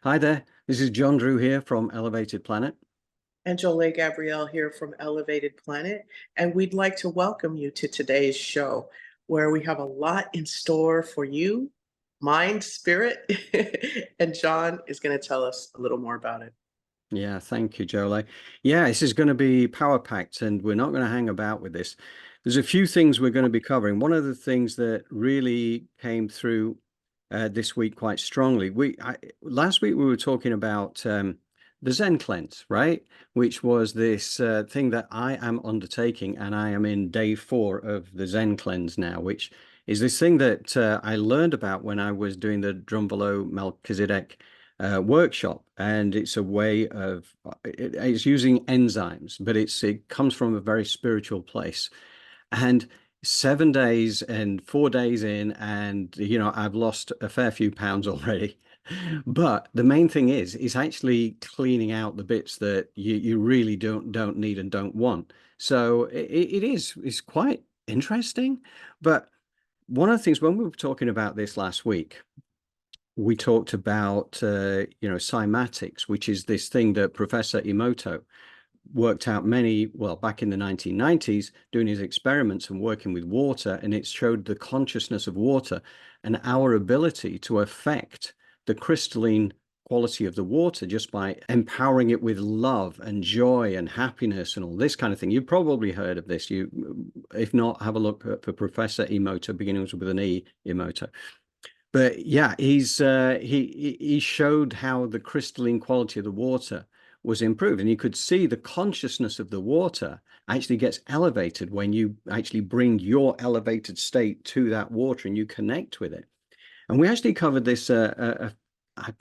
Hi there, this is John Drew here from Elevated Planet. And Jolie Gabrielle here from Elevated Planet. And we'd like to welcome you to today's show, where we have a lot in store for you, mind, spirit. And John is going to tell us a little more about it. Yeah, thank you, Jolie. Yeah, this is going to be power packed, and we're not going to hang about with this. There's a few things we're going to be covering. One of the things that really came through this week quite strongly. Last week we were talking about the Zen cleanse, right? Which was this thing that I am undertaking, and I am in day 4 of the Zen cleanse now, which is this thing that I learned about when I was doing the Drumvalo Melchizedek workshop, and it's a way of it's using enzymes, but it comes from a very spiritual place. And 7 days and 4 days in, and I've lost a fair few pounds already. But the main thing is actually cleaning out the bits that you really don't need and don't want. So it's quite interesting. But one of the things, when we were talking about this last week, we talked about cymatics, which is this thing that Professor Emoto worked out back in the 1990s, doing his experiments and working with water, and it showed the consciousness of water and our ability to affect the crystalline quality of the water just by empowering it with love and joy and happiness and all this kind of thing. You've probably heard of this. If not, have a look for Professor Emoto, beginning with an E, Emoto. But yeah, he showed how the crystalline quality of the water was improved, and you could see the consciousness of the water actually gets elevated when you actually bring your elevated state to that water and you connect with it. And we actually covered this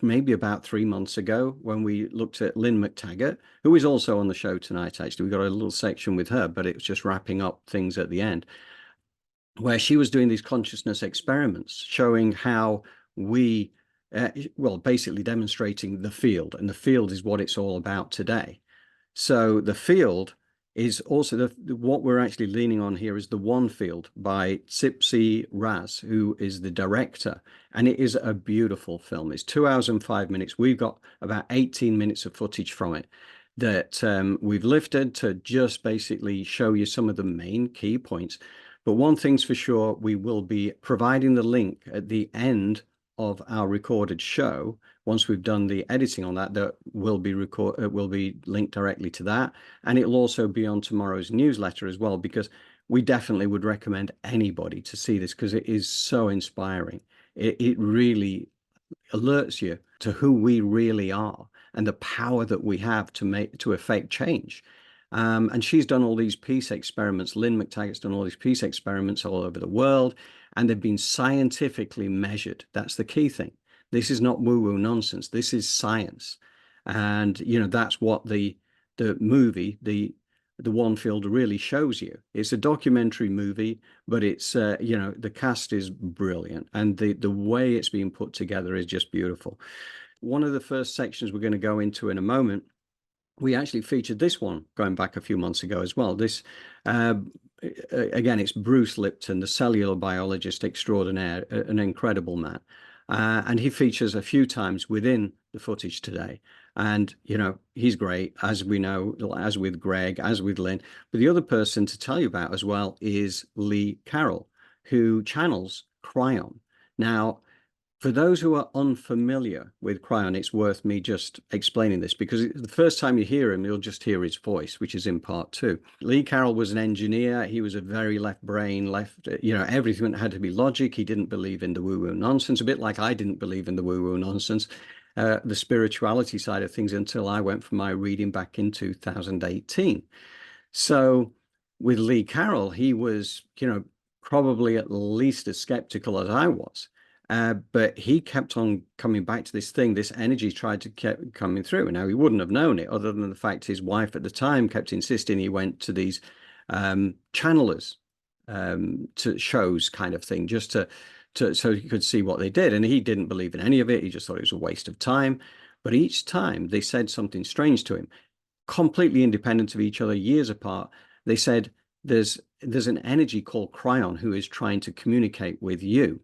maybe about 3 months ago when we looked at Lynne McTaggart, who is also on the show tonight. Actually, we got a little section with her, but it was just wrapping up things at the end, where she was doing these consciousness experiments showing how we, basically demonstrating the field, and the field is what it's all about today. So the field is also what we're actually leaning on here is the One Field by Tsipi Raz, who is the director, and it is a beautiful film. It's 2 hours and 5 minutes. We've got about 18 minutes of footage from it that we've lifted to just basically show you some of the main key points. But one thing's for sure, we will be providing the link at the end of our recorded show. Once we've done the editing on that, that will be linked directly to that, and it'll also be on tomorrow's newsletter as well, because we definitely would recommend anybody to see this because it is so inspiring. It really alerts you to who we really are and the power that we have to affect change. And she's done all these peace experiments. Lynne McTaggart's done all these peace experiments all over the world, and they've been scientifically measured. That's the key thing. This is not woo-woo nonsense. This is science. And, that's what the movie, the One Field really shows you. It's a documentary movie, but it's, the cast is brilliant. And the way it's being put together is just beautiful. One of the first sections we're going to go into in a moment, we actually featured this one going back a few months ago as well. This, again, it's Bruce Lipton, the cellular biologist extraordinaire, an incredible man. And he features a few times within the footage today. And, he's great, as we know, as with Gregg, as with Lynne. But the other person to tell you about as well is Carroll, who channels Kryon. Now, for those who are unfamiliar with Kryon, it's worth me just explaining this, because the first time you hear him, you'll just hear his voice, which is in part 2. Carroll was an engineer. He was a very left brain, everything had to be logic. He didn't believe in the woo-woo nonsense, a bit like I didn't believe in the woo-woo nonsense, the spirituality side of things, until I went for my reading back in 2018. So with Carroll, he was, probably at least as skeptical as I was. But he kept on coming back to this thing. This energy tried to keep coming through. Now, he wouldn't have known it other than the fact his wife at the time kept insisting he went to these channelers to shows kind of thing, just so he could see what they did. And he didn't believe in any of it. He just thought it was a waste of time. But each time they said something strange to him, completely independent of each other, years apart. They said, there's an energy called Kryon who is trying to communicate with you.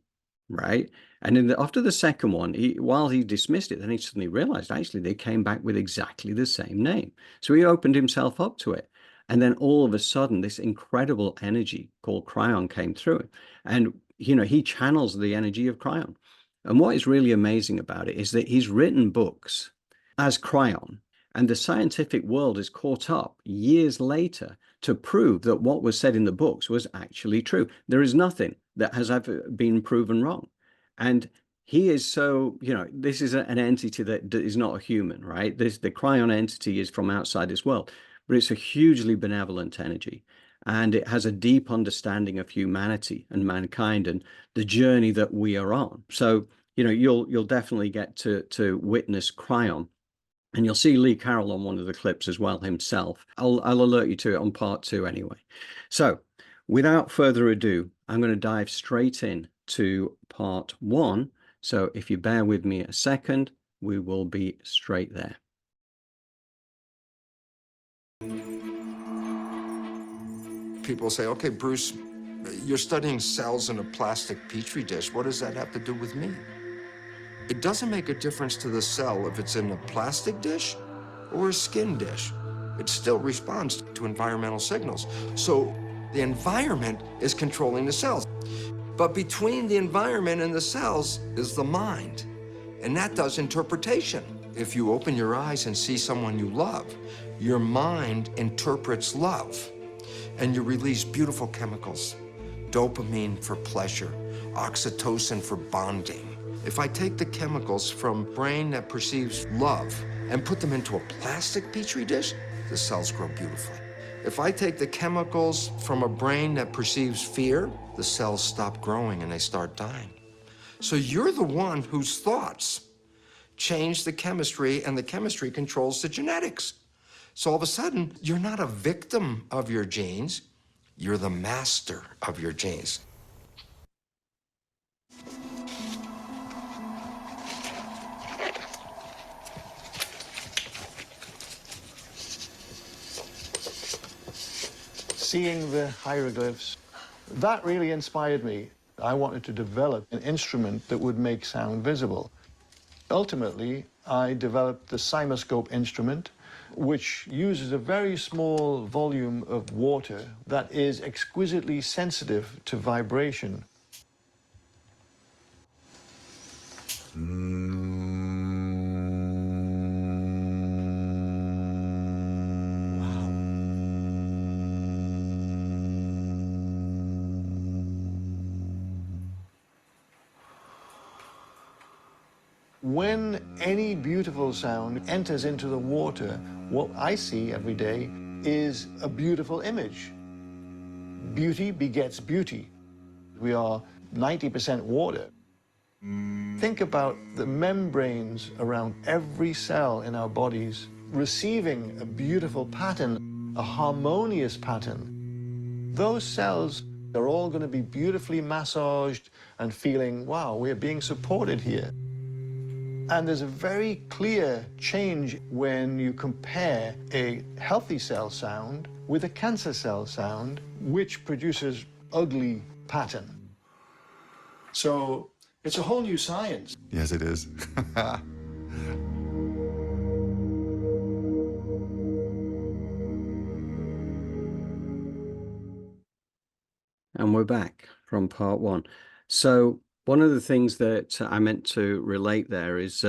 Right. And after the second one, while he dismissed it, then he suddenly realized actually they came back with exactly the same name. So he opened himself up to it. And then all of a sudden, this incredible energy called Kryon came through him. And, he channels the energy of Kryon. And what is really amazing about it is that he's written books as Kryon, and the scientific world is caught up years later to prove that what was said in the books was actually true. There is nothing that has ever been proven wrong. And he is so, this is an entity that is not a human, right? The Kryon entity is from outside this world, but it's a hugely benevolent energy. And it has a deep understanding of humanity and mankind and the journey that we are on. So, you'll definitely get to witness Kryon. And you'll see Lee Carroll on one of the clips as well himself. I'll alert you to it on part 2 anyway. So without further ado, I'm going to dive straight in to part 1. So if you bear with me a second, we will be straight there. People say, okay, Bruce, you're studying cells in a plastic petri dish. What does that have to do with me? It doesn't make a difference to the cell if it's in a plastic dish or a skin dish. It still responds to environmental signals. So the environment is controlling the cells. But between the environment and the cells is the mind, and that does interpretation. If you open your eyes and see someone you love, your mind interprets love, and you release beautiful chemicals. Dopamine for pleasure, oxytocin for bonding. If I take the chemicals from a brain that perceives love and put them into a plastic petri dish, the cells grow beautifully. If I take the chemicals from a brain that perceives fear, the cells stop growing and they start dying. So you're the one whose thoughts change the chemistry, and the chemistry controls the genetics. So all of a sudden, you're not a victim of your genes, you're the master of your genes. Seeing the hieroglyphs, that really inspired me. I wanted to develop an instrument that would make sound visible. Ultimately, I developed the cymoscope instrument, which uses a very small volume of water that is exquisitely sensitive to vibration. When any beautiful sound enters into the water, what I see every day is a beautiful image. Beauty begets beauty. We are 90% water. Think about the membranes around every cell in our bodies receiving a beautiful pattern, a harmonious pattern. Those cells are all going to be beautifully massaged and feeling, wow, we're being supported here. And there's a very clear change when you compare a healthy cell sound with a cancer cell sound, which produces ugly pattern. So it's a whole new science. Yes, it is. And we're back from part 1. So one of the things that I meant to relate there is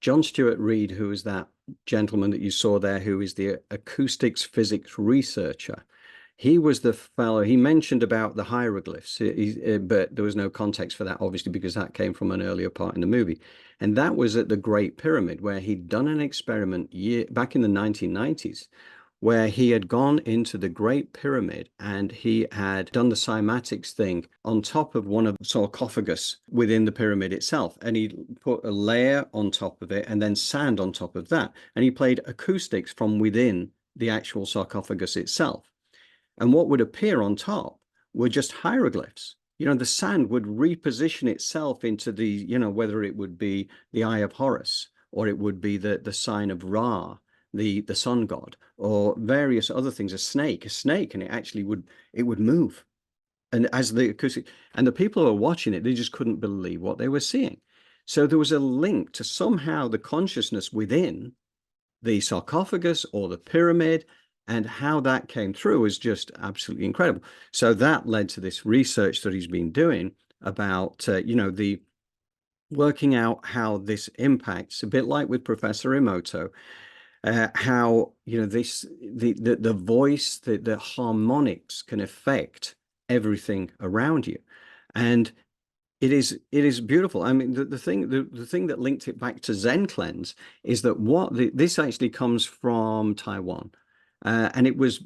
John Stuart Reid, who is that gentleman that you saw there, who is the acoustics physics researcher. He was the fellow, he mentioned about the hieroglyphs, but there was no context for that, obviously, because that came from an earlier part in the movie. And that was at the Great Pyramid, where he'd done an experiment back in the 1990s, where he had gone into the Great Pyramid and he had done the cymatics thing on top of one of the sarcophagus within the pyramid itself. And he put a layer on top of it and then sand on top of that. And he played acoustics from within the actual sarcophagus itself. And what would appear on top were just hieroglyphs. The sand would reposition itself into the, whether it would be the Eye of Horus or it would be the sign of Ra, the sun god, or various other things, a snake, and it actually would move And as the acoustic, and the people who were watching it, they just couldn't believe what they were seeing. So there was a link to somehow the consciousness within the sarcophagus or the pyramid, and how that came through is just absolutely incredible. So that led to this research that he's been doing about, the working out how this impacts, a bit like with Professor Emoto, how, the voice, the harmonics can affect everything around you. And it is beautiful. I mean, the thing that linked it back to Zen cleanse is that this actually comes from Taiwan, and it was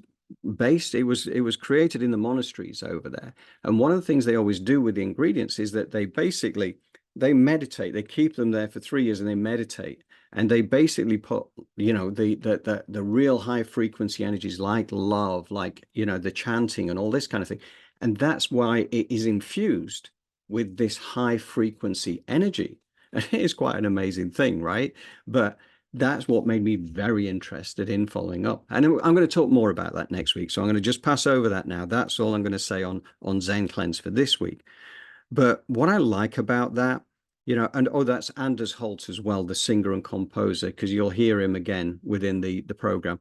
created in the monasteries over there. And one of the things they always do with the ingredients is that they meditate. They keep them there for 3 years and they meditate. And they basically put, the real high frequency energies like love, like, the chanting and all this kind of thing. And that's why it is infused with this high frequency energy. And it is quite an amazing thing, right? But that's what made me very interested in following up. And I'm going to talk more about that next week. So I'm going to just pass over that now. That's all I'm going to say on Zen Cleanse for this week. But what I like about that, that's Anders Holte as well, the singer and composer, because you'll hear him again within the program.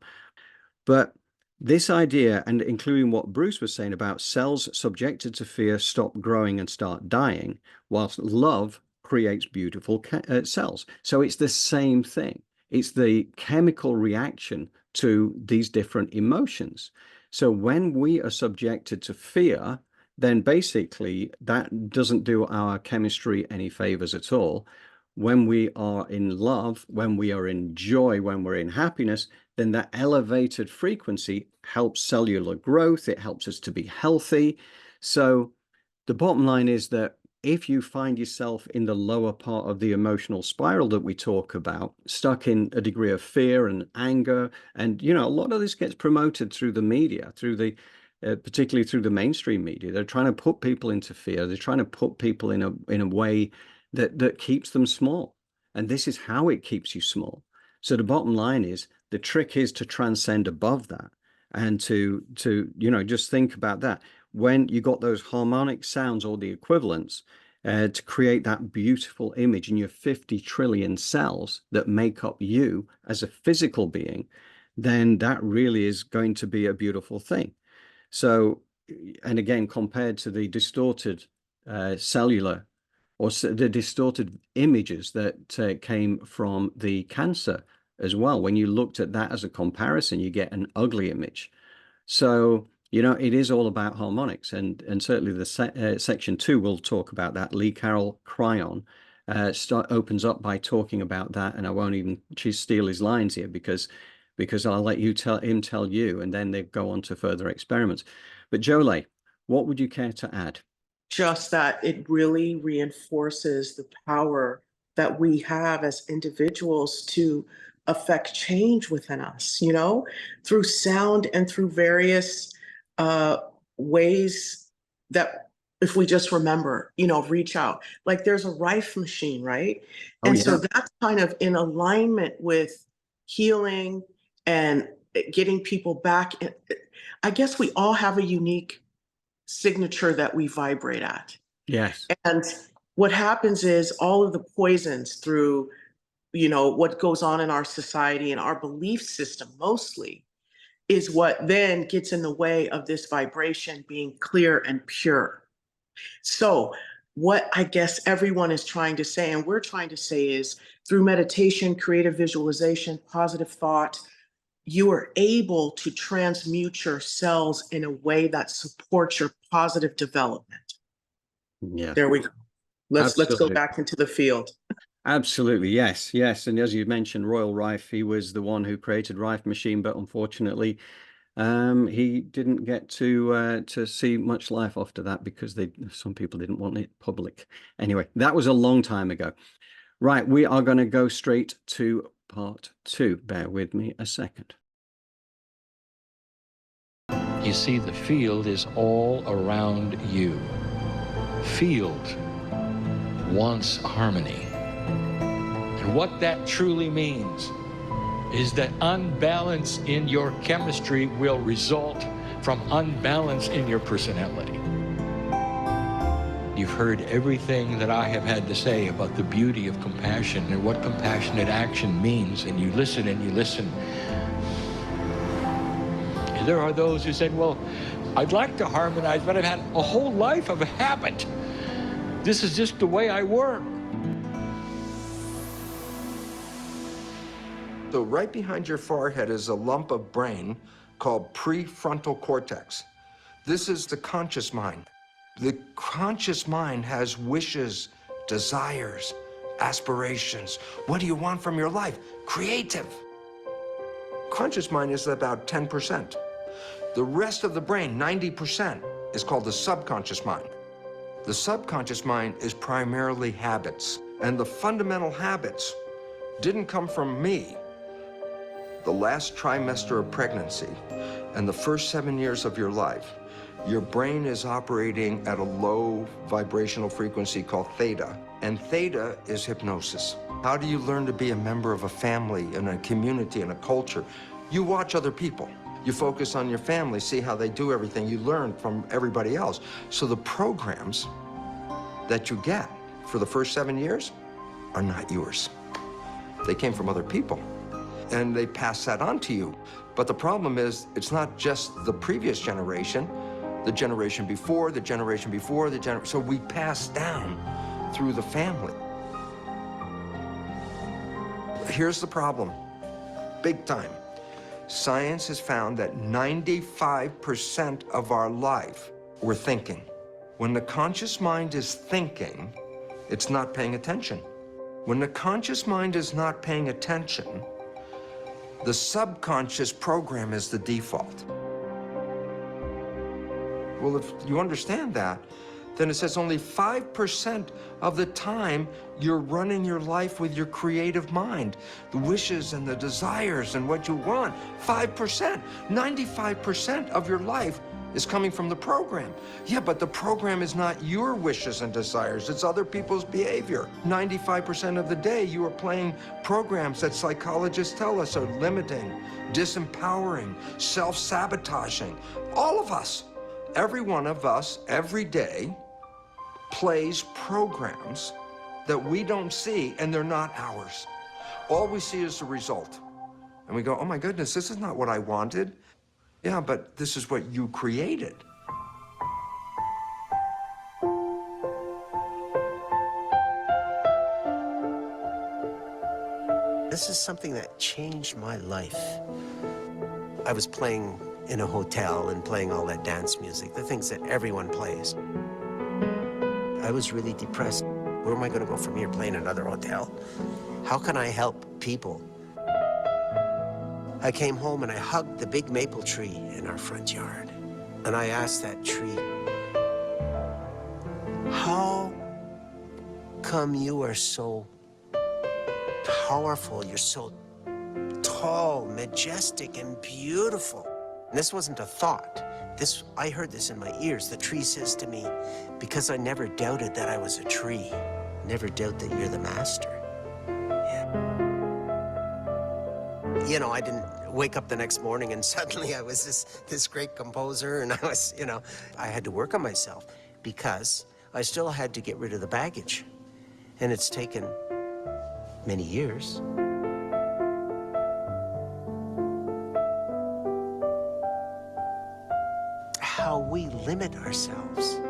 But this idea, and including what Bruce was saying about cells subjected to fear stop growing and start dying, whilst love creates beautiful cells. So it's the same thing. It's the chemical reaction to these different emotions. So when we are subjected to fear, then basically that doesn't do our chemistry any favors at all. When we are in love, when we are in joy, when we're in happiness, then that elevated frequency helps cellular growth. It helps us to be healthy. So the bottom line is that if you find yourself in the lower part of the emotional spiral that we talk about, stuck in a degree of fear and anger, and a lot of this gets promoted through the media, particularly through the mainstream media. They're trying to put people into fear. They're trying to put people in a way that keeps them small. And this is how it keeps you small. So the bottom line is, the trick is to transcend above that and to just think about that. When you got those harmonic sounds or the equivalents, to create that beautiful image in your 50 trillion cells that make up you as a physical being, then that really is going to be a beautiful thing. So, and again, compared to the distorted cellular or the distorted images that came from the cancer as well, when you looked at that as a comparison, you get an ugly image. So, it is all about harmonics, and certainly the section 2 will talk about that. Lee Carroll Kryon opens up by talking about that, and I won't even steal his lines here because I'll let him tell you, and then they go on to further experiments. But Jolie, what would you care to add? Just that it really reinforces the power that we have as individuals to affect change within us, through sound and through various ways that, if we just remember, reach out. Like there's a Rife machine, right? Oh, And yeah. so that's kind of in alignment with healing and getting people back. I guess we all have a unique signature that we vibrate at. Yes. And what happens is all of the poisons through, what goes on in our society and our belief system mostly is what then gets in the way of this vibration being clear and pure. So what I guess everyone is trying to say, and we're trying to say, is through meditation, creative visualization, positive thought, you are able to transmute your cells in a way that supports your positive development. Yeah. There we go. Let's go Absolutely. back into the field. Absolutely. Yes. And as you mentioned, Royal Rife, he was the one who created Rife machine, but unfortunately, he didn't get to see much life after that because some people didn't want it public. Anyway, that was a long time ago. Right. We are going to go straight to part 2. Bear with me a second. You see, the field is all around you. Field wants harmony. And what that truly means is that unbalance in your chemistry will result from unbalance in your personality. You've heard everything that I have had to say about the beauty of compassion and what compassionate action means, and you listen and you listen. And there are those who said, well, I'd like to harmonize, but I've had a whole life of a habit. This is just the way I work. So right behind your forehead is a lump of brain called prefrontal cortex. This is the conscious mind. The conscious mind has wishes, desires, aspirations. What do you want from your life? Creative. Conscious mind is about 10%. The rest of the brain, 90%, is called the subconscious mind. The subconscious mind is primarily habits, and the fundamental habits didn't come from me. The last trimester of pregnancy and the first 7 years of your life, your brain is operating at a low vibrational frequency called theta, and theta is hypnosis. How do you learn to be a member of a family and a community and a culture? You watch other people. You focus on your family, see how they do everything. You learn from everybody else. So the programs that you get for the first 7 years are not yours. They came from other people, and they pass that on to you. But the problem is, it's not just the previous generation, the generation before, the generation before, so we pass down through the family. Here's the problem, big time. Science has found that 95% of our life, we're thinking. When the conscious mind is thinking, it's not paying attention. When the conscious mind is not paying attention, the subconscious program is the default. Well, if you understand that, then it says only 5% of the time you're running your life with your creative mind, the wishes and the desires and what you want. 5%, 95% of your life is coming from the program. Yeah, but the program is not your wishes and desires, it's other people's behavior. 95% of the day you are playing programs that psychologists tell us are limiting, disempowering, self-sabotaging. All of us, every one of us, every day, plays programs that we don't see, and they're not ours. All we see is the result. And we go, oh my goodness, this is not what I wanted. Yeah, but this is what you created. This is something that changed my life. I was playing in a hotel and playing all that dance music, the things that everyone plays. I was really depressed. Where am I going to go from here, playing another hotel? How can I help people? I came home and I hugged the big maple tree in our front yard. And I asked that tree, how come you are so powerful? You're so tall, majestic, and beautiful. And this wasn't a thought. I heard this in my ears. The tree says to me, because I never doubted that I was a tree. Never doubt that you're the master. Yeah. You know, I didn't wake up the next morning and suddenly I was this great composer, and I was, you know, I had to work on myself because I still had to get rid of the baggage. And it's taken many years. How we limit ourselves.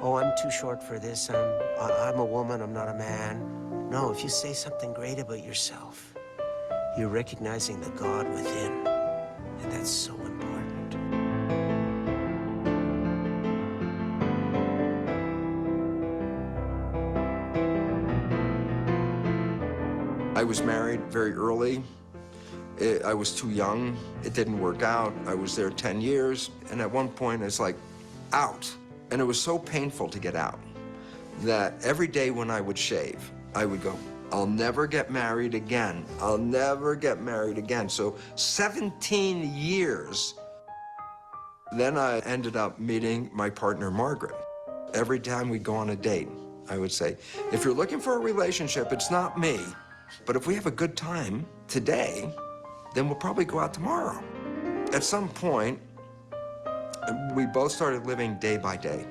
Oh, I'm too short for this. I'm a woman, I'm not a man. No, if you say something great about yourself, you're recognizing the God within, and that's so important. I was married very early. I was too young. It didn't work out. I was there 10 years, and at one point it's like, out. And it was so painful to get out that every day when I would shave, I would go, I'll never get married again. I'll never get married again. So 17 years. Then I ended up meeting my partner, Margaret. Every time we'd go on a date, I would say, if you're looking for a relationship, it's not me. But if we have a good time today, then we'll probably go out tomorrow. At some point, we both started living day by day.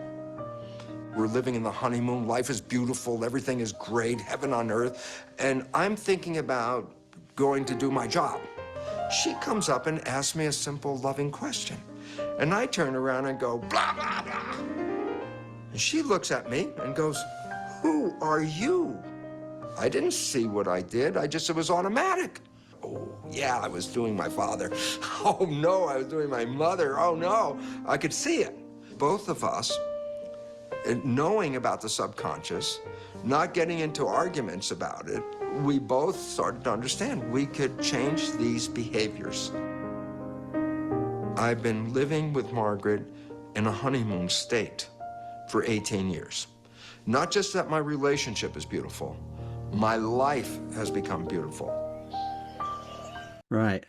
We're living in the honeymoon. Life is beautiful. Everything is great. Heaven on earth. And I'm thinking about going to do my job. She comes up and asks me a simple, loving question. And I turn around and go, blah, blah, blah. And she looks at me and goes, who are you? I didn't see what I did. It was automatic. Oh, yeah, I was doing my father. Oh, no, I was doing my mother. Oh, no, I could see it. Both of us, knowing about the subconscious, not getting into arguments about it, we both started to understand we could change these behaviors. I've been living with Margaret in a honeymoon state for 18 years. Not just that my relationship is beautiful, my life has become beautiful. Right.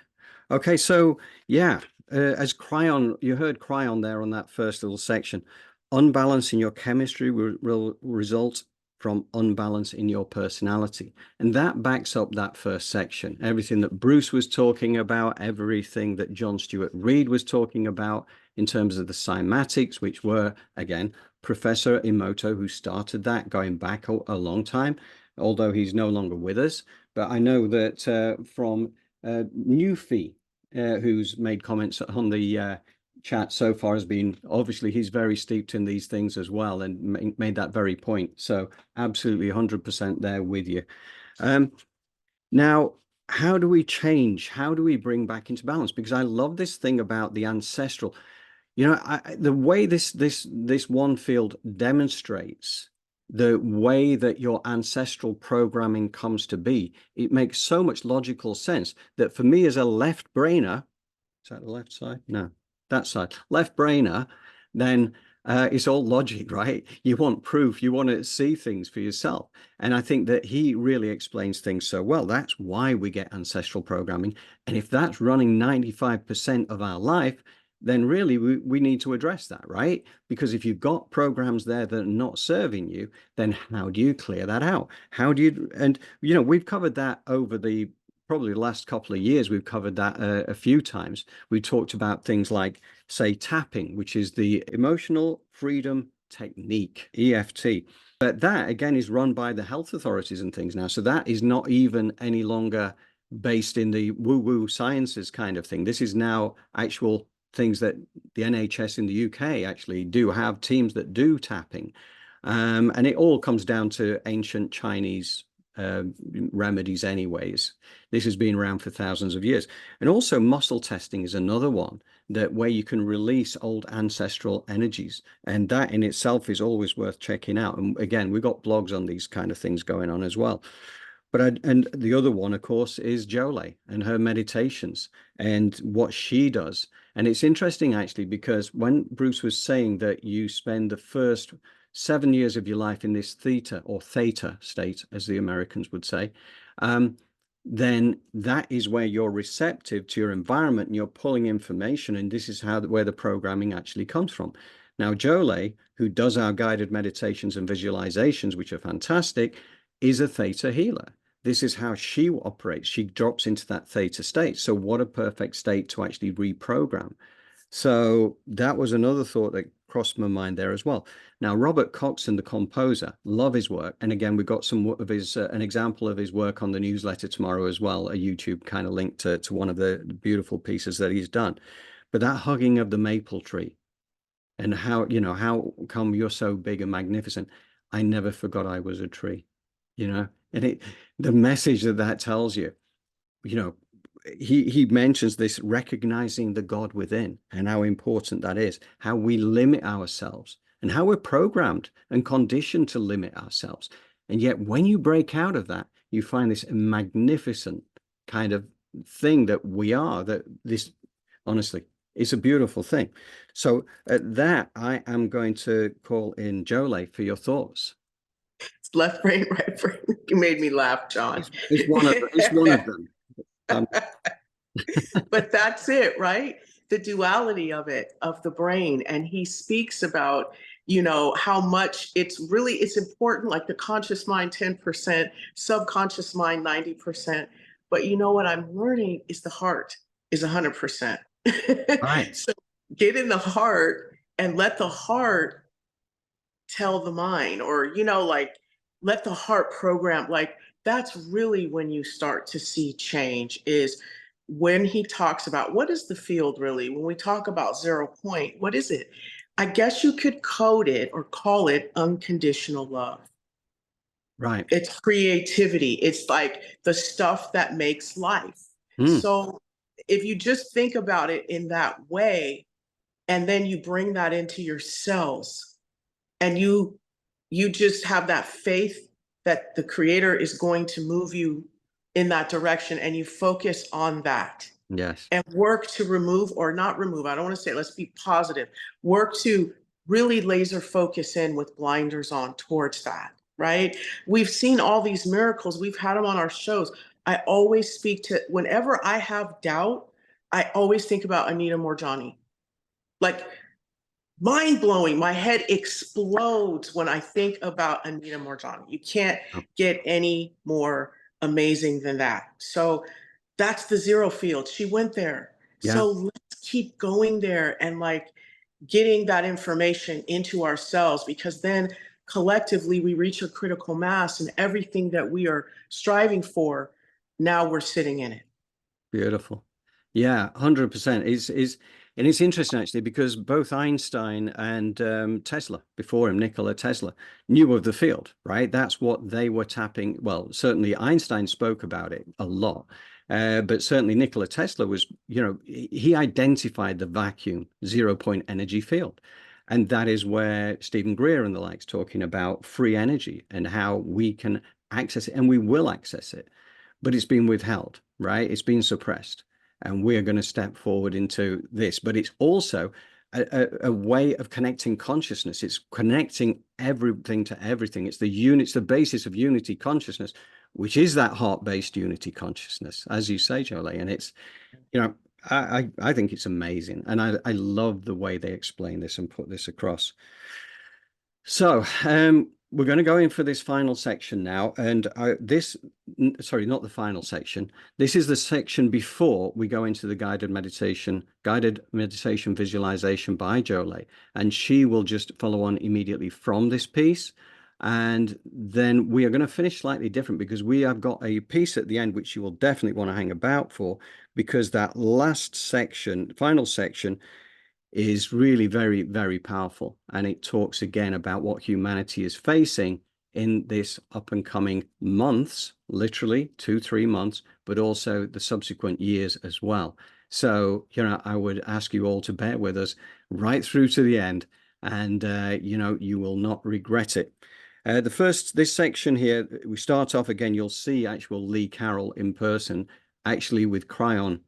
Okay. So yeah, as Kryon, you heard Kryon there on that first little section. Unbalance in your chemistry will result from unbalance in your personality. And that backs up that first section. Everything that Bruce was talking about, everything that John Stuart Reid was talking about in terms of the cymatics, which were, again, Professor Emoto, who started that going back a long time, although he's no longer with us. But I know that from Newfie, who's made comments on the chat so far, has been, obviously he's very steeped in these things as well, and made that very point. So absolutely 100% there with you. Now, how do we change? How do we bring back into balance? Because I love this thing about the ancestral. You know, the way this one field demonstrates the way that your ancestral programming comes to be, it makes so much logical sense that for me as a left brainer, is that the left side? No, that side, left brainer, then it's all logic, right? You want proof, you want to see things for yourself. And I think that he really explains things so well. That's why we get ancestral programming. And if that's running 95% of our life, then really we need to address that, right? Because if you've got programs there that are not serving you, then how do you clear that out? How do you, and you know, we've covered that over the probably the last couple of years. We've covered that a few times. We talked about things like, say, tapping, which is the emotional freedom technique, EFT. But that again is run by the health authorities and things now. So that is not even any longer based in the woo-woo sciences kind of thing. This is now actual things that the NHS in the UK actually do have teams that do tapping. And it all comes down to ancient Chinese remedies anyways. This has been around for thousands of years. And also muscle testing is another one that where you can release old ancestral energies. And that in itself is always worth checking out. And again, we've got blogs on these kind of things going on as well. But and the other one, of course, is Jolie and her meditations and what she does. And it's interesting, actually, because when Bruce was saying that you spend the first 7 years of your life in this theta or theta state, as the Americans would say, then that is where you're receptive to your environment and you're pulling information. And this is where the programming actually comes from. Now, Jolie, who does our guided meditations and visualizations, which are fantastic, is a theta healer. This is how she operates. She drops into that theta state. So what a perfect state to actually reprogram. So that was another thought that crossed my mind there as well. Now, Robert Coxon, the composer, love his work. And again, we've got some of his, an example of his work on the newsletter tomorrow as well, a YouTube kind of link to one of the beautiful pieces that he's done. But that hugging of the maple tree and how, you know, how come you're so big and magnificent? I never forgot I was a tree, you know, and the message that tells you, you know, he mentions this recognizing the God within and how important that is, how we limit ourselves and how we're programmed and conditioned to limit ourselves. And yet when you break out of that, you find this magnificent kind of thing that we are, that this, honestly, it's a beautiful thing. So at that, I am going to call in Jolie for your thoughts. It's left brain, right brain. You made me laugh, John. It's one of them. But that's it, right? The duality of it, of the brain. And he speaks about, you know, how much it's important, like the conscious mind, 10%, subconscious mind, 90%. But you know what I'm learning is the heart is 100%. Right. So get in the heart and let the heart tell the mind, or, like, let the heart program. Like, that's really when you start to see change, is when he talks about what is the field really. When we talk about 0 point, what is it? I guess you could code it or call it unconditional love. Right. It's creativity. It's like the stuff that makes life. Mm. So if you just think about it in that way, and then you bring that into your cells, and you just have that faith that the creator is going to move you in that direction, and you focus on that Yes. and work to remove, or not remove, I don't want to say, let's be positive, work to really laser focus in with blinders on towards that, right? We've seen all these miracles, we've had them on our shows. I always speak to, whenever I have doubt, I always think about Anita Morjani. Like, mind blowing. My head explodes when I think about Anita Morjani. You can't Oh, get any more amazing than that. So that's the 0 field. She went there. yeah. So let's keep going there and, like, getting that information into ourselves, because then collectively we reach a critical mass, and everything that we are striving for, now we're sitting in it. Beautiful. Yeah, 100%. And it's interesting actually, because both Einstein and Tesla, before him, Nikola Tesla, knew of the field, right? That's what they were tapping. Well, certainly Einstein spoke about it a lot, but certainly Nikola Tesla was, he identified the vacuum 0 point energy field. And that is where Stephen Greer and the likes talking about free energy and how we can access it, and we will access it, but it's been withheld, right? It's been suppressed. And we're going to step forward into this. But it's also a way of connecting consciousness. It's connecting everything to everything. It's the basis of unity consciousness, which is that heart-based unity consciousness, as you say, Jolie. And it's, I think it's amazing. And I love the way they explain this and put this across. So we're going to go in for this final section now. And sorry, not the final section. This is the section before we go into the guided meditation visualization by Jolie. And she will just follow on immediately from this piece. And then we are going to finish slightly different, because we have got a piece at the end, which you will definitely want to hang about for, because that last section, final section, is really very, very powerful. And it talks again about what humanity is facing in this up and coming months, literally 2-3 months, but also the subsequent years as well. So, I would ask you all to bear with us right through to the end, and, you will not regret it. This section here, we start off again, you'll see actual Lee Carroll in person, actually with Kryon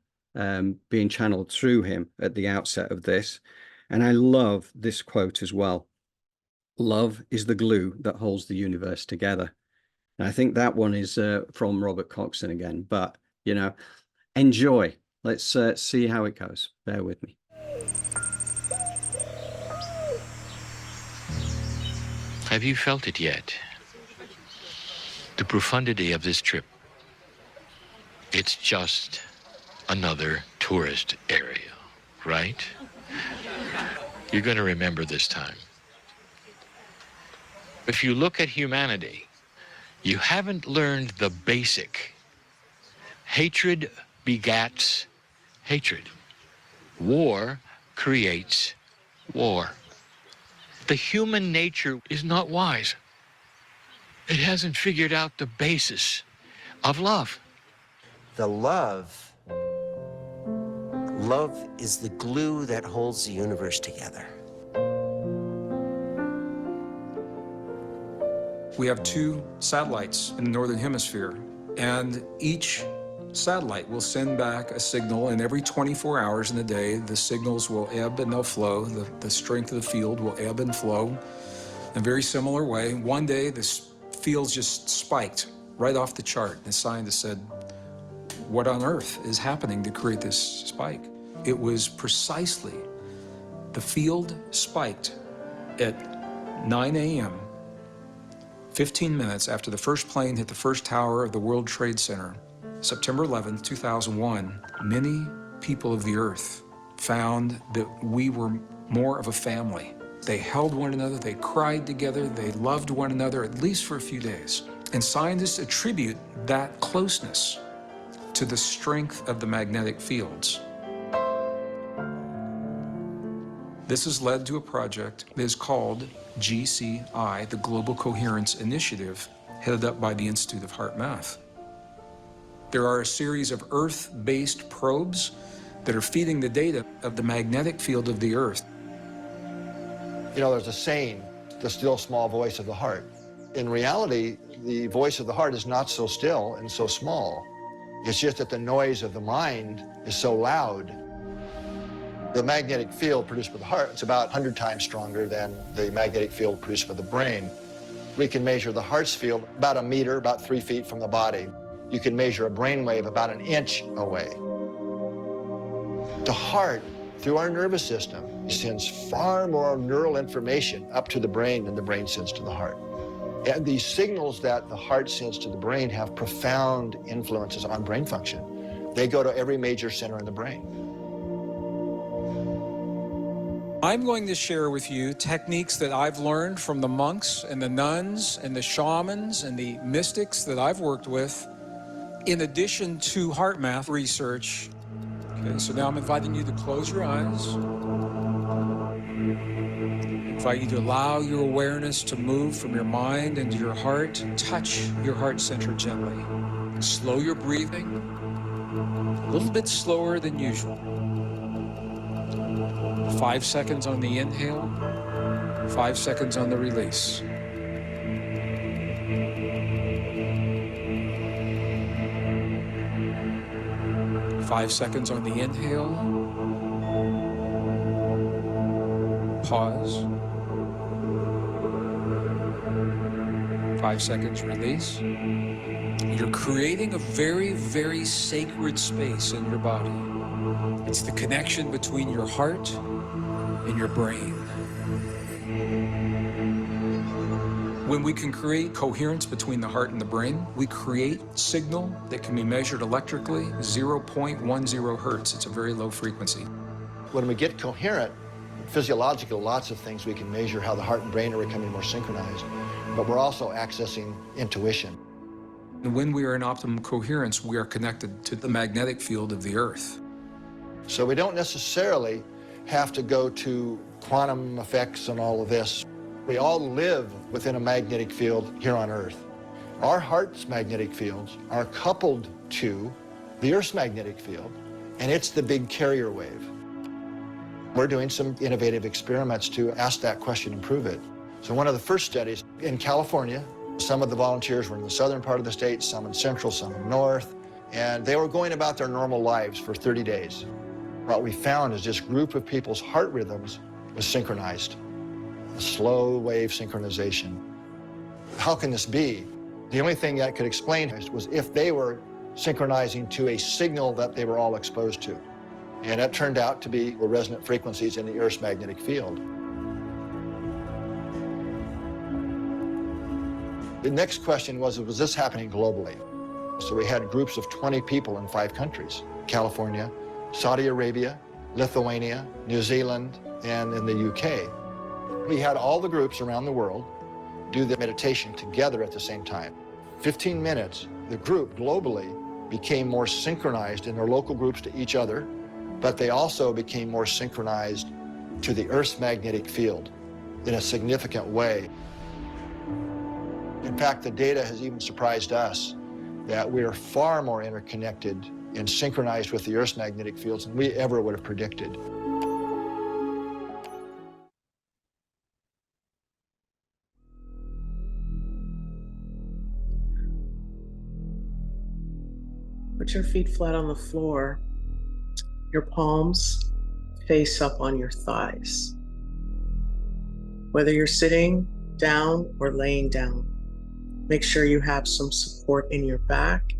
being channeled through him at the outset of this. And I love this quote as well. Love is the glue that holds the universe together. And I think that one is from Robert Coxon again, but enjoy. Let's see how it goes. Bear with me. Have you felt it yet? The profundity of this trip. It's just another tourist area, right? You're going to remember this time. If you look at humanity, you haven't learned the basic. Hatred begets hatred. War creates war. The human nature is not wise. It hasn't figured out the basis of love. The love is the glue that holds the universe together. We have 2 satellites in the northern hemisphere, and each satellite will send back a signal, and every 24 hours in the day, the signals will ebb and they'll flow. The strength of the field will ebb and flow in a very similar way. One day, this field just spiked right off the chart. The scientist said, what on earth is happening to create this spike? It was precisely, the field spiked at 9 a.m., 15 minutes after the first plane hit the first tower of the World Trade Center. September 11th, 2001, many people of the earth found that we were more of a family They held one another, they cried together, they loved one another, at least for a few days. And scientists attribute that closeness to the strength of the magnetic fields. This has led to a project that is called GCI, the Global Coherence Initiative, headed up by the Institute of Heart Math. There are a series of Earth-based probes that are feeding the data of the magnetic field of the Earth. You know, there's a saying, the still small voice of the heart. In reality, the voice of the heart is not so still and so small. It's just that the noise of the mind is so loud. The magnetic field produced by the heart is about 100 times stronger than the magnetic field produced by the brain. We can measure the heart's field about a meter, about 3 feet from the body. You can measure a brain wave about an inch away. The heart, through our nervous system, sends far more neural information up to the brain than the brain sends to the heart. And these signals that the heart sends to the brain have profound influences on brain function. They go to every major center in the brain. I'm going to share with you techniques that I've learned from the monks and the nuns and the shamans and the mystics that I've worked with, in addition to heart math research. Okay, so now I'm inviting you to close your eyes. I invite you to allow your awareness to move from your mind into your heart. Touch your heart center gently. Slow your breathing, a little bit slower than usual. 5 seconds on the inhale, 5 seconds on the release. Five seconds on the inhale. Pause. 5 seconds release. You're creating a very, very sacred space in your body. It's the connection between your heart and your brain. When we can create coherence between the heart and the brain, we create signal that can be measured electrically, 0.10 hertz. It's a very low frequency. When we get coherent, physiological, lots of things we can measure how the heart and brain are becoming more synchronized, but we're also accessing intuition. And when we are in optimum coherence, we are connected to the magnetic field of the Earth. So we don't necessarily have to go to quantum effects and all of this. We all live within a magnetic field here on Earth. Our heart's magnetic fields are coupled to the Earth's magnetic field, and it's the big carrier wave. We're doing some innovative experiments to ask that question and prove it. So one of the first studies in California, some of the volunteers were in the southern part of the state, some in central, some in north, and they were going about their normal lives for 30 days. What we found is this group of people's heart rhythms was synchronized. A slow wave synchronization. How can this be? The only thing that could explain it was if they were synchronizing to a signal that they were all exposed to. And that turned out to be resonant frequencies in the Earth's magnetic field. The next question was this happening globally? So we had groups of 20 people in 5 countries: California, Saudi Arabia, Lithuania, New Zealand, and in the UK. We had all the groups around the world do the meditation together at the same time. 15 minutes, the group globally became more synchronized in their local groups to each other, but they also became more synchronized to the Earth's magnetic field in a significant way. In fact, the data has even surprised us that we are far more interconnected and synchronized with the Earth's magnetic fields than we ever would have predicted. Put your feet flat on the floor, your palms face up on your thighs. Whether you're sitting down or laying down, make sure you have some support in your back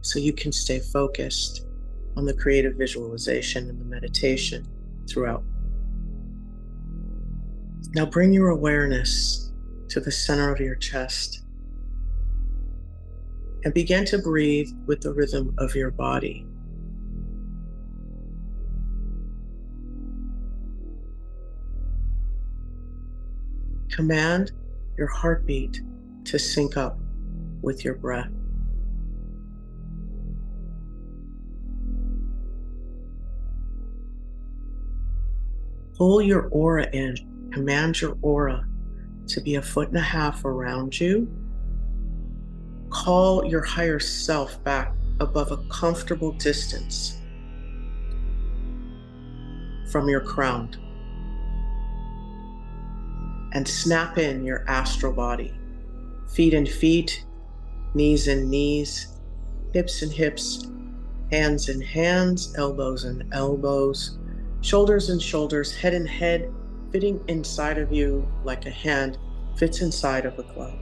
so you can stay focused on the creative visualization and the meditation throughout. Now bring your awareness to the center of your chest and begin to breathe with the rhythm of your body. Command your heartbeat to sync up with your breath. Pull your aura in. Command your aura to be 1.5 feet around you. Call your higher self back above a comfortable distance from your crown. And snap in your astral body. Feet in feet, knees in knees, hips in hips, hands in hands, elbows in elbows, shoulders in shoulders, head in head, fitting inside of you like a hand fits inside of a glove.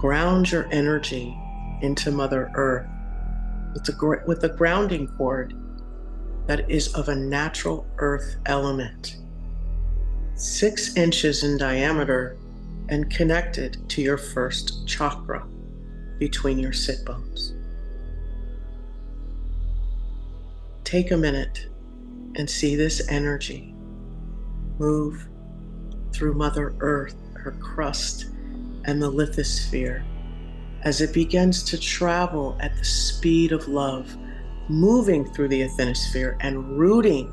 Ground your energy into Mother Earth with a grounding cord that is of a natural earth element, 6 inches in diameter and connected to your first chakra between your sit bones. Take a minute and see this energy move through Mother Earth, her crust, and the lithosphere as it begins to travel at the speed of love, moving through the asthenosphere and rooting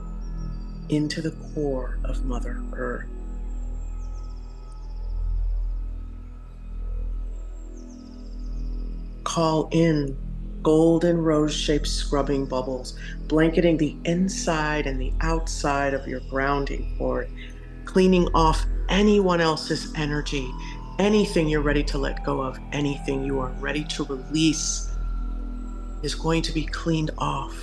into the core of Mother Earth. Call in golden rose-shaped scrubbing bubbles, blanketing the inside and the outside of your grounding cord, cleaning off anyone else's energy, anything you're ready to let go of, anything you are ready to release is going to be cleaned off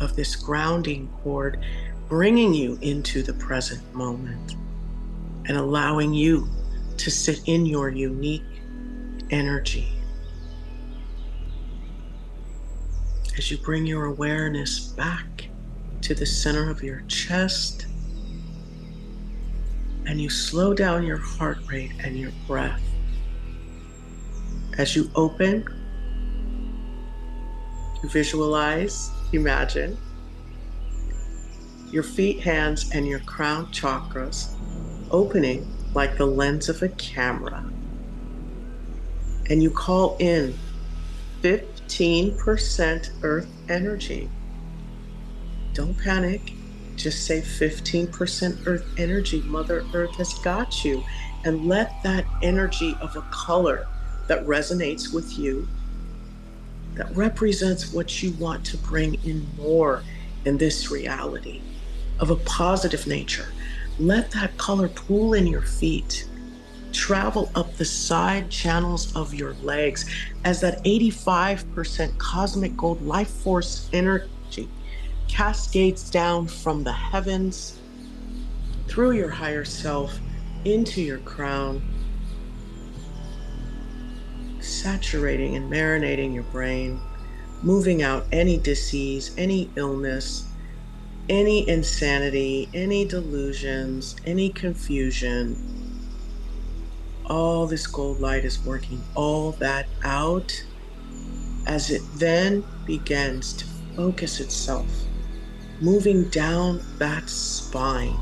of this grounding cord, bringing you into the present moment and allowing you to sit in your unique energy. As you bring your awareness back to the center of your chest, and you slow down your heart rate and your breath. As you open, you visualize, imagine your feet, hands, and your crown chakras opening like the lens of a camera. And you call in 15% earth energy. Don't panic. Just say 15% earth energy. Mother Earth has got you. And let that energy of a color that resonates with you, that represents what you want to bring in more in this reality of a positive nature. Let that color pool in your feet, travel up the side channels of your legs as that 85% cosmic gold life force energy cascades down from the heavens, through your higher self, into your crown, saturating and marinating your brain, moving out any disease, any illness, any insanity, any delusions, any confusion. All this gold light is working all that out as it then begins to focus itself, moving down that spine,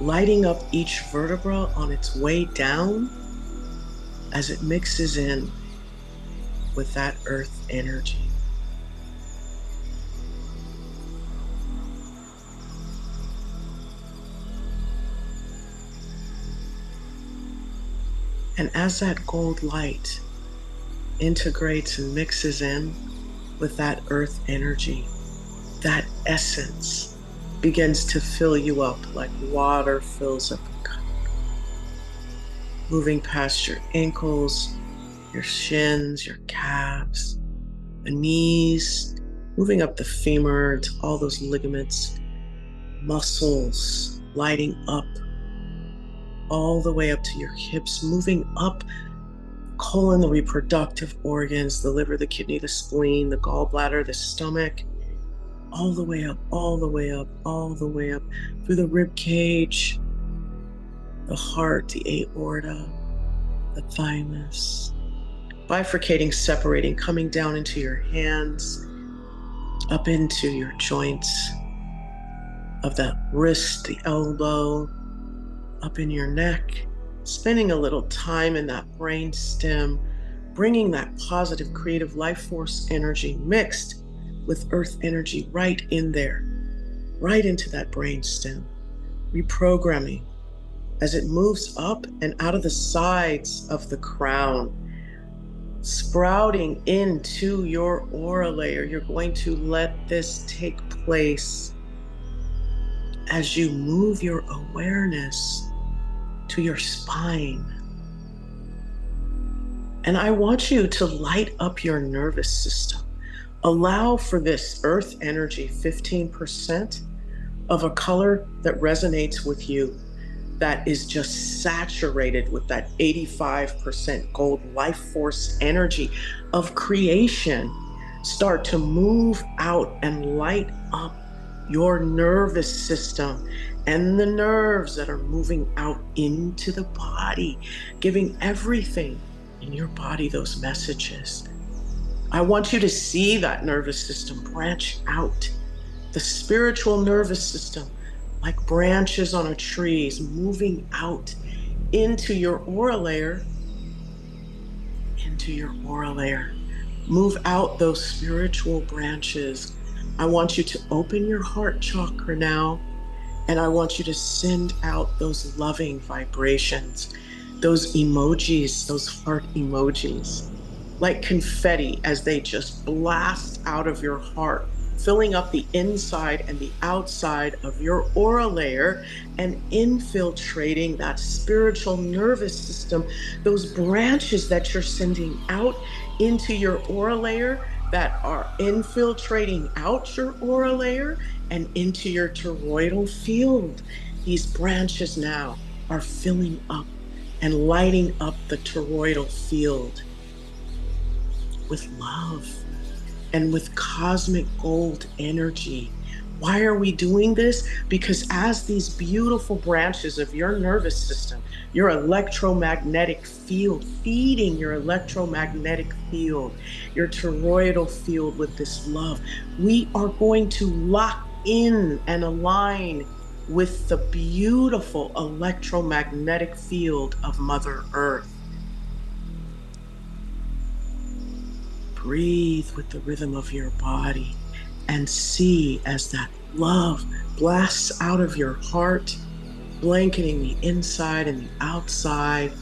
lighting up each vertebra on its way down as it mixes in with that earth energy. And as that gold light integrates and mixes in with that earth energy, that essence begins to fill you up like water fills up a cup. Moving past your ankles, your shins, your calves, the knees, moving up the femur to all those ligaments, muscles, lighting up all the way up to your hips, moving up colon, the reproductive organs, the liver, the kidney, the spleen, the gallbladder, the stomach, all the way up, all the way up, all the way up through the rib cage, the heart, the aorta, the thymus, bifurcating, separating, coming down into your hands, up into your joints, of the wrist, the elbow, up in your neck, spending a little time in that brain stem, bringing that positive creative life force energy mixed with earth energy right in there, right into that brain stem, reprogramming as it moves up and out of the sides of the crown, sprouting into your aura layer. You're going to let this take place as you move your awareness to your spine. And I want you to light up your nervous system. Allow for this earth energy, 15% of a color that resonates with you, that is just saturated with that 85% gold life force energy of creation. Start to move out and light up your nervous system and the nerves that are moving out into the body, giving everything in your body those messages. I want you to see that nervous system branch out, the spiritual nervous system, like branches on a tree, is moving out into your aura layer, into your aura layer. Move out those spiritual branches. I want you to open your heart chakra now, and I want you to send out those loving vibrations, those emojis, those heart emojis, like confetti as they just blast out of your heart, filling up the inside and the outside of your aura layer and infiltrating that spiritual nervous system, those branches that you're sending out into your aura layer that are infiltrating out your aura layer and into your toroidal field. These branches now are filling up and lighting up the toroidal field with love and with cosmic gold energy. Why are we doing this? Because as these beautiful branches of your nervous system, your electromagnetic field, feeding your electromagnetic field, your toroidal field with this love, we are going to lock in and align with the beautiful electromagnetic field of Mother Earth. Breathe with the rhythm of your body and see as that love blasts out of your heart, blanketing the inside and the outside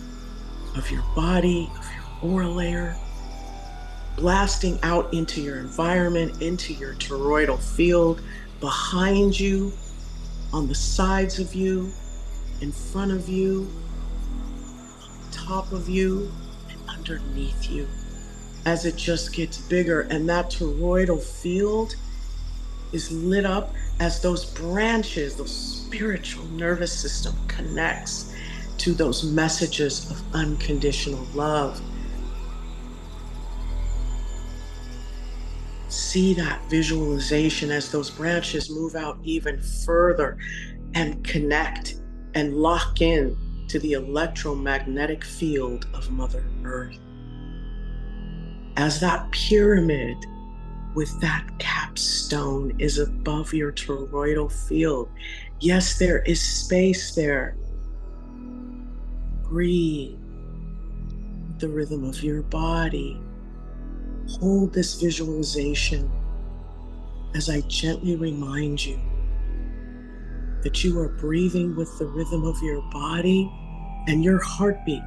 of your body, of your aura layer, blasting out into your environment, into your toroidal field, behind you, on the sides of you, in front of you, on top of you, and underneath you, as it just gets bigger. And that toroidal field is lit up as those branches, those spiritual nervous system connects to those messages of unconditional love. See that visualization as those branches move out even further and connect and lock in to the electromagnetic field of Mother Earth. As that pyramid with that capstone is above your toroidal field, yes, there is space there. Breathe with the rhythm of your body. Hold this visualization as I gently remind you that you are breathing with the rhythm of your body and your heartbeat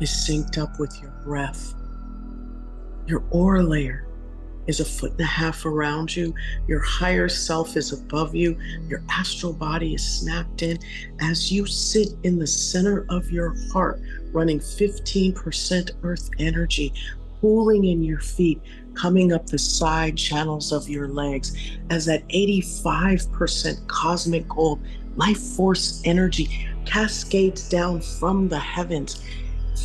is synced up with your breath. Your aura layer is 1.5 feet around you. Your higher self is above you. Your astral body is snapped in as you sit in the center of your heart, running 15% earth energy, pooling in your feet, coming up the side channels of your legs as that 85% cosmic gold life force energy cascades down from the heavens,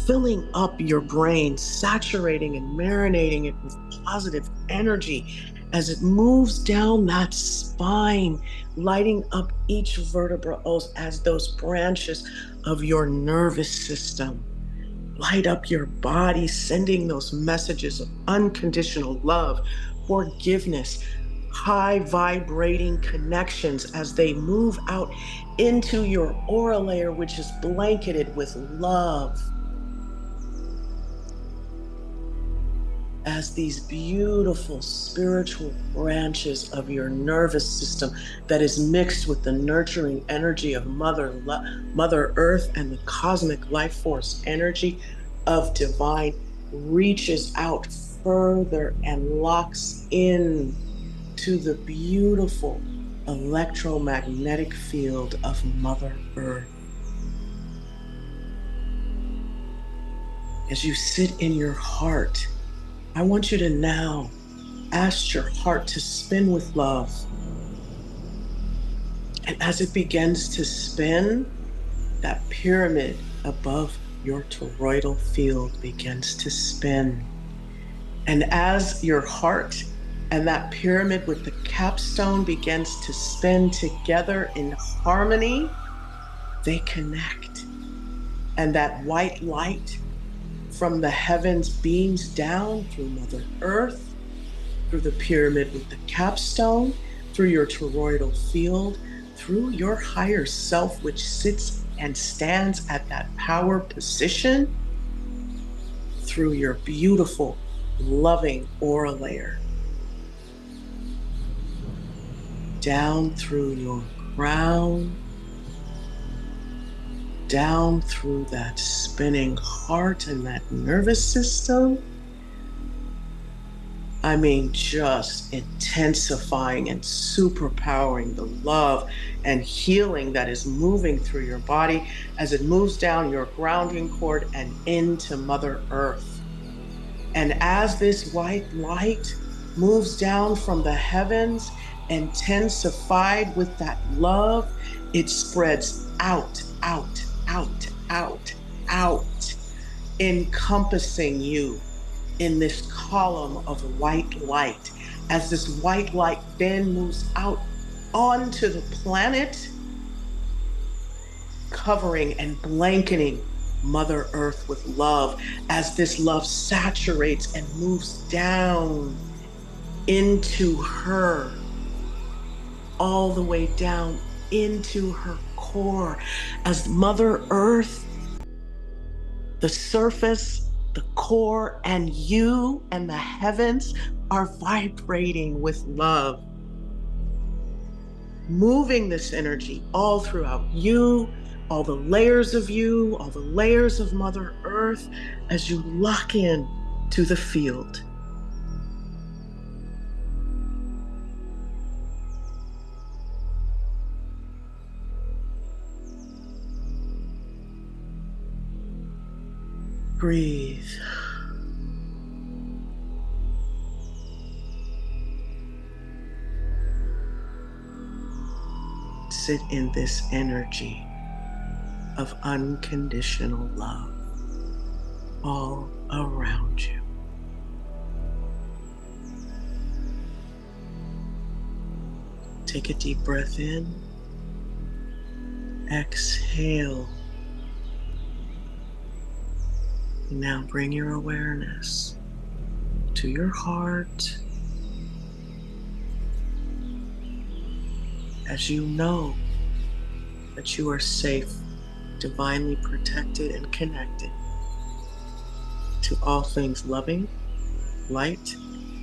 filling up your brain, saturating and marinating it with positive energy as it moves down that spine, lighting up each vertebra as those branches of your nervous system light up your body, sending those messages of unconditional love, forgiveness, high vibrating connections as they move out into your aura layer, which is blanketed with love. As these beautiful spiritual branches of your nervous system that is mixed with the nurturing energy of Mother Earth and the cosmic life force energy of divine reaches out further and locks in to the beautiful electromagnetic field of Mother Earth. As you sit in your heart, I want you to now ask your heart to spin with love. And as it begins to spin, that pyramid above your toroidal field begins to spin. And as your heart and that pyramid with the capstone begins to spin together in harmony, they connect. And that white light from the heavens beams down through Mother Earth, through the pyramid with the capstone, through your toroidal field, through your higher self, which sits and stands at that power position, through your beautiful, loving aura layer, down through your crown, down through that spinning heart and that nervous system. I mean, just intensifying and superpowering the love and healing that is moving through your body as it moves down your grounding cord and into Mother Earth. And as this white light moves down from the heavens, intensified with that love, it spreads out, out, out, out, out, encompassing you in this column of white light. As this white light then moves out onto the planet, covering and blanketing Mother Earth with love, as this love saturates and moves down into her, all the way down into her core, as Mother Earth, the surface, the core, and you and the heavens are vibrating with love, moving this energy all throughout you, all the layers of you, all the layers of Mother Earth, as you lock in to the field. Breathe. Sit in this energy of unconditional love all around you. Take a deep breath in. Exhale. Now bring your awareness to your heart as you know that you are safe, divinely protected and connected to all things loving, light,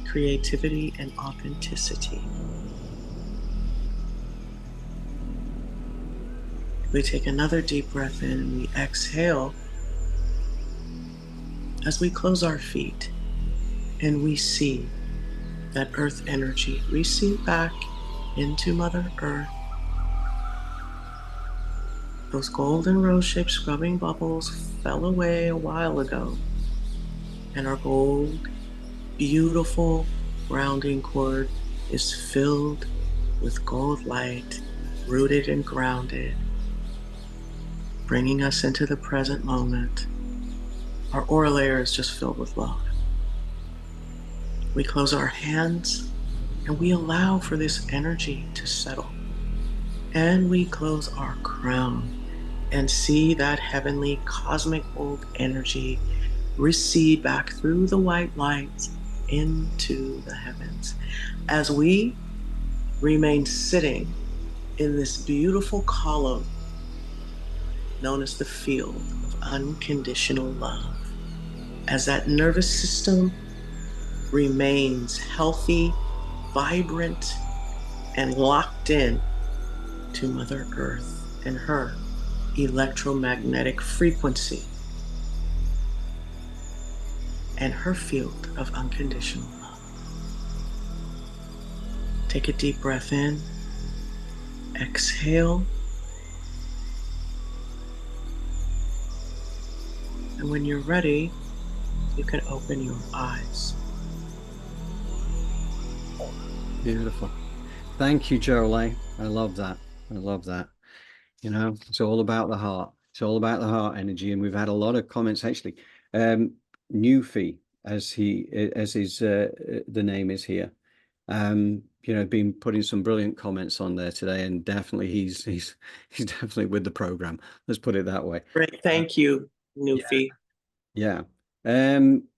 creativity, and authenticity. We take another deep breath in and we exhale as we close our feet and we see that earth energy recede back into Mother Earth. Those golden rose-shaped scrubbing bubbles fell away a while ago, and our gold, beautiful grounding cord is filled with gold light, rooted and grounded, bringing us into the present moment. Our aura layer is just filled with love. We close our hands and we allow for this energy to settle. And we close our crown and see that heavenly cosmic gold energy recede back through the white light into the heavens. As we remain sitting in this beautiful column known as the field of unconditional love, as that nervous system remains healthy, vibrant, and locked in to Mother Earth and her electromagnetic frequency and her field of unconditional love. Take a deep breath in, exhale, and when you're ready, you can open your eyes. Beautiful. Thank you, Jolie. I love that. I love that. You know, it's all about the heart. It's all about the heart energy. And we've had a lot of comments actually. Newfie, as his the name is here. You know, been putting some brilliant comments on there today, and definitely he's definitely with the program. Let's put it that way. Great, thank you, Newfie. Yeah.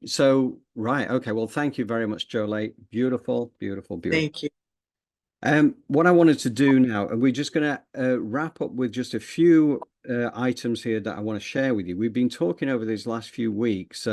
So right, okay. Well, thank you very much, Jolie. Beautiful, beautiful, beautiful. Thank you. What I wanted to do now, and we're just going to wrap up with just a few items here that I want to share with you. We've been talking over these last few weeks,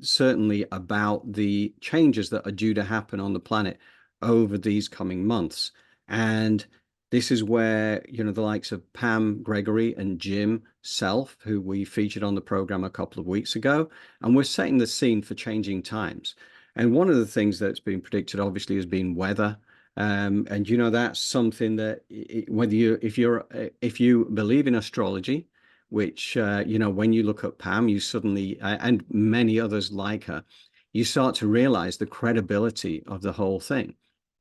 certainly about the changes that are due to happen on the planet over these coming months. And this is where, you know, the likes of Pam Gregory and Jim Self, who we featured on the program a couple of weeks ago, and we're setting the scene for changing times. And one of the things that's been predicted, obviously, has been weather. And you know, that's something that whether if you believe in astrology, which you know, when you look at Pam, you suddenly and many others like her, you start to realize the credibility of the whole thing.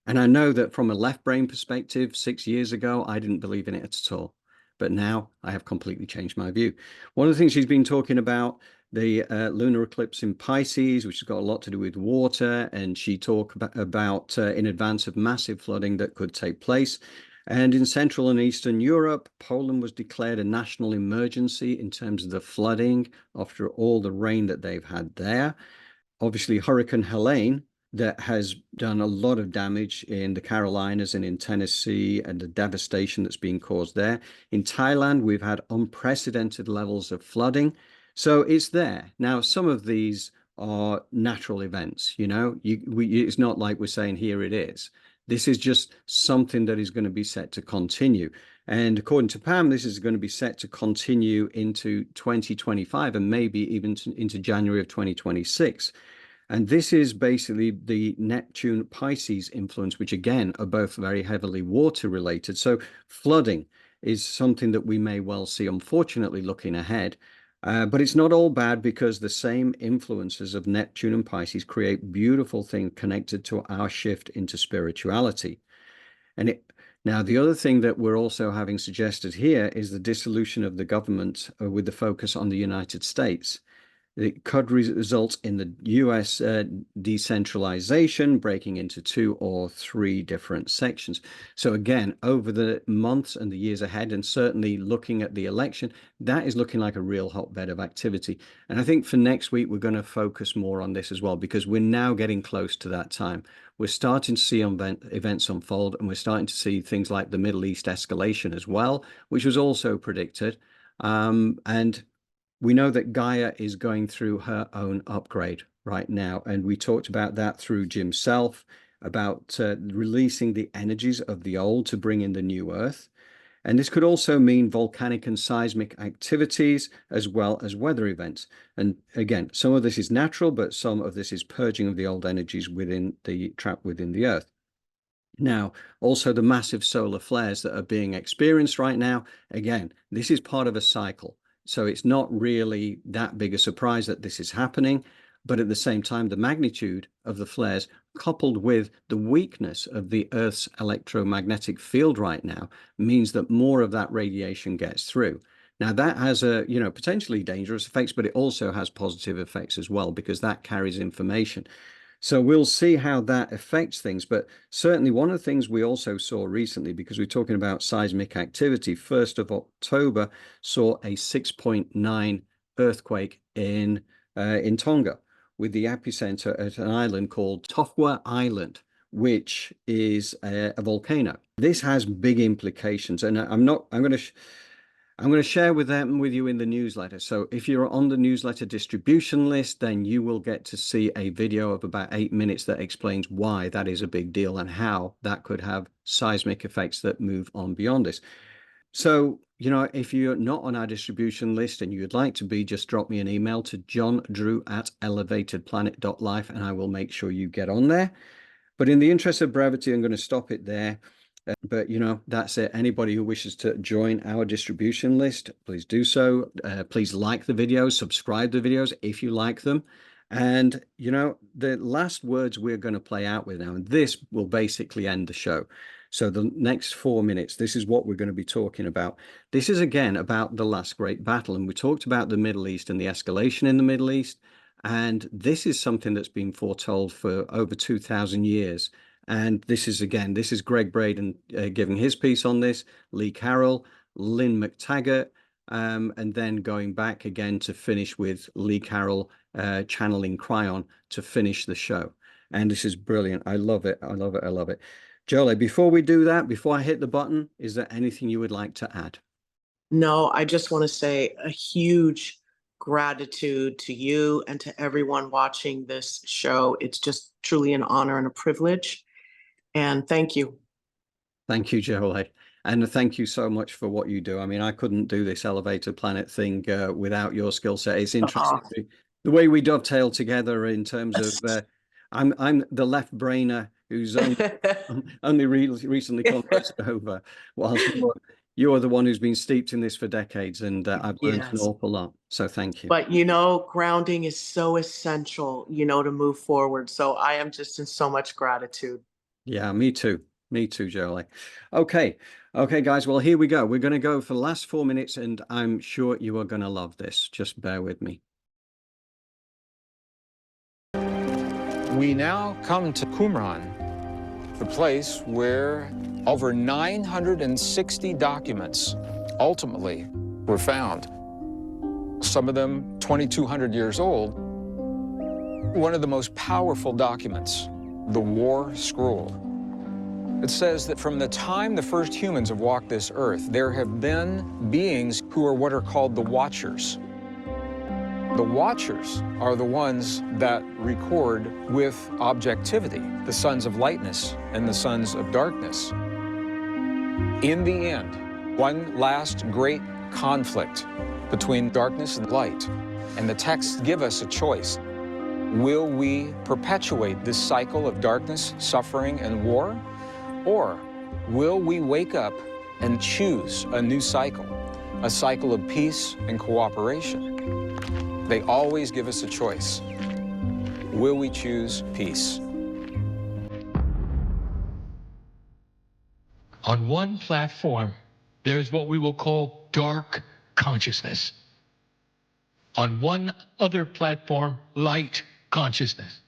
And I know that from a left brain perspective, 6 years ago, I didn't believe in it at all. But now I have completely changed my view. One of the things she's been talking about, the lunar eclipse in Pisces, which has got a lot to do with water, and she talked about in advance of massive flooding that could take place. And in Central and Eastern Europe, Poland was declared a national emergency in terms of the flooding after all the rain that they've had there. Obviously, Hurricane Helene, that has done a lot of damage in the Carolinas and in Tennessee, and the devastation that's been caused there. In Thailand, we've had unprecedented levels of flooding. So it's there. Now, some of these are natural events, you know, it's not like we're saying here it is. This is just something that is going to be set to continue. And according to Pam, this is going to be set to continue into 2025 and maybe even into January of 2026. And this is basically the Neptune Pisces influence, which again are both very heavily water related. So flooding is something that we may well see, unfortunately, looking ahead. But it's not all bad, because the same influences of Neptune and Pisces create beautiful things connected to our shift into spirituality. And now, the other thing that we're also having suggested here is the dissolution of the government with the focus on the United States. It could result in the US decentralization, breaking into 2 or 3 different sections. So again, over the months and the years ahead, and certainly looking at the election, that is looking like a real hotbed of activity. And I think for next week, we're going to focus more on this as well, because we're now getting close to that time. We're starting to see events unfold, and we're starting to see things like the Middle East escalation as well, which was also predicted. And we know that Gaia is going through her own upgrade right now. And we talked about that through Jim Self, about releasing the energies of the old to bring in the new earth. And this could also mean volcanic and seismic activities, as well as weather events. And again, some of this is natural, but some of this is purging of the old energies trapped within the earth. Now, also the massive solar flares that are being experienced right now. Again, this is part of a cycle. So it's not really that big a surprise that this is happening, but at the same time, the magnitude of the flares, coupled with the weakness of the Earth's electromagnetic field right now, means that more of that radiation gets through. Now, that has potentially dangerous effects, but it also has positive effects as well, because that carries information. So we'll see how that affects things. But certainly one of the things we also saw recently, because we're talking about seismic activity, 1st of October saw a 6.9 earthquake in Tonga, with the epicenter at an island called Tofua Island, which is a volcano. This has big implications, and I'm going to share with them with you in the newsletter. So if you're on the newsletter distribution list, then you will get to see a video of about 8 minutes that explains why that is a big deal and how that could have seismic effects that move on beyond this. So, you know, if you're not on our distribution list and you'd like to be, just drop me an email to johndrew@elevatedplanet.life and I will make sure you get on there. But in the interest of brevity, I'm going to stop it there. But, you know, that's it. Anybody who wishes to join our distribution list, please do so. Please like the videos, subscribe to the videos if you like them. And, you know, the last words we're going to play out with now, and this will basically end the show. So the next 4 minutes, this is what we're going to be talking about. This is, again, about the last great battle. And we talked about the Middle East and the escalation in the Middle East. And this is something that's been foretold for over 2,000 years. And this is, again, this is Gregg Braden giving his piece on this, Lee Carroll, Lynne McTaggart, and then going back again to finish with Lee Carroll channeling Kryon to finish the show. And this is brilliant. I love it. I love it. I love it. Jolie, before we do that, before I hit the button, is there anything you would like to add? No, I just want to say a huge gratitude to you and to everyone watching this show. It's just truly an honor and a privilege. And thank you. Thank you, Jolie. And thank you so much for what you do. I mean, I couldn't do this Elevated Planet thing without your skill set. It's interesting the way we dovetail together in terms of I'm the left brainer who's only recently converted over, whilst you're the one who's been steeped in this for decades, and I've learned an awful lot. So thank you. But, you know, grounding is so essential, you know, to move forward. So I am just in so much gratitude. Yeah, me too. Me too, Jolie. Okay. Okay, guys. Well, here we go. We're going to go for the last 4 minutes, and I'm sure you are going to love this. Just bear with me. We now come to Qumran, the place where over 960 documents ultimately were found. Some of them 2,200 years old. One of the most powerful documents, the War Scroll. It says that from the time the first humans have walked this earth, there have been beings who are what are called the Watchers. The Watchers are the ones that record with objectivity the sons of lightness and the sons of darkness. In the end, one last great conflict between darkness and light. And the texts give us a choice. Will we perpetuate this cycle of darkness, suffering, and war? Or will we wake up and choose a new cycle, a cycle of peace and cooperation? They always give us a choice. Will we choose peace? On one platform, there's what we will call dark consciousness. On one other platform, light consciousness.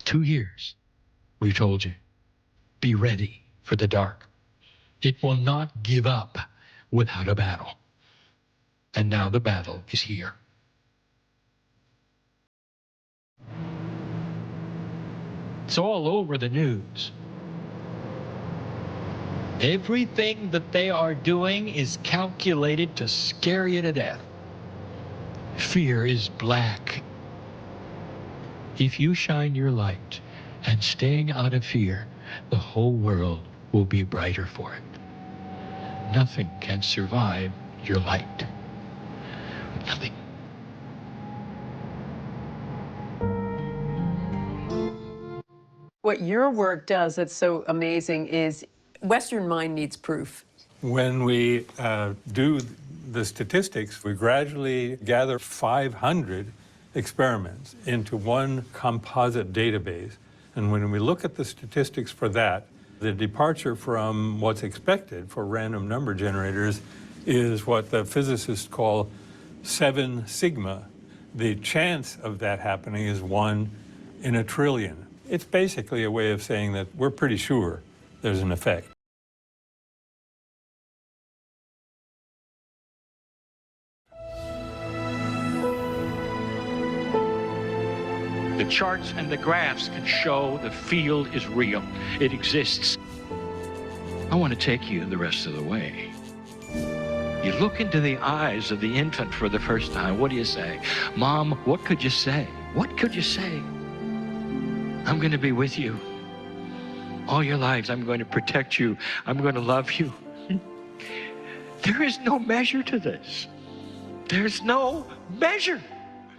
2 years, we've told you, be ready for the dark. It will not give up without a battle. And now the battle is here. It's all over the news. Everything that they are doing is calculated to scare you to death. Fear is black. If you shine your light and staying out of fear, the whole world will be brighter for it. Nothing can survive your light. Nothing. What your work does that's so amazing is Western mind needs proof. When we do the statistics, we gradually gather 500 experiments into one composite database. And when we look at the statistics for that, the departure from what's expected for random number generators is what the physicists call 7 sigma. The chance of that happening is 1 in a trillion. It's basically a way of saying that we're pretty sure there's an effect. The charts and the graphs can show the field is real. It exists. I want to take you the rest of the way. You look into the eyes of the infant for the first time. What do you say? Mom, what could you say? What could you say? I'm going to be with you all your lives. I'm going to protect you. I'm going to love you. There is no measure to this. There's no measure.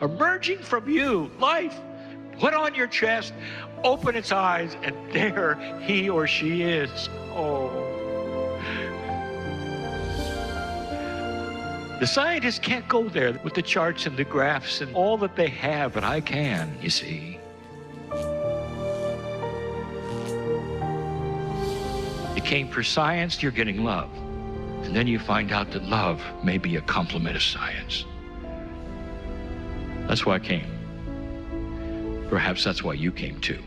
Emerging from you, life, put on your chest, open its eyes, and there he or she is. Oh. The scientists can't go there with the charts and the graphs and all that they have, but I can, you see. You came for science, you're getting love. And then you find out that love may be a complement of science. That's why I came. Perhaps that's why you came too.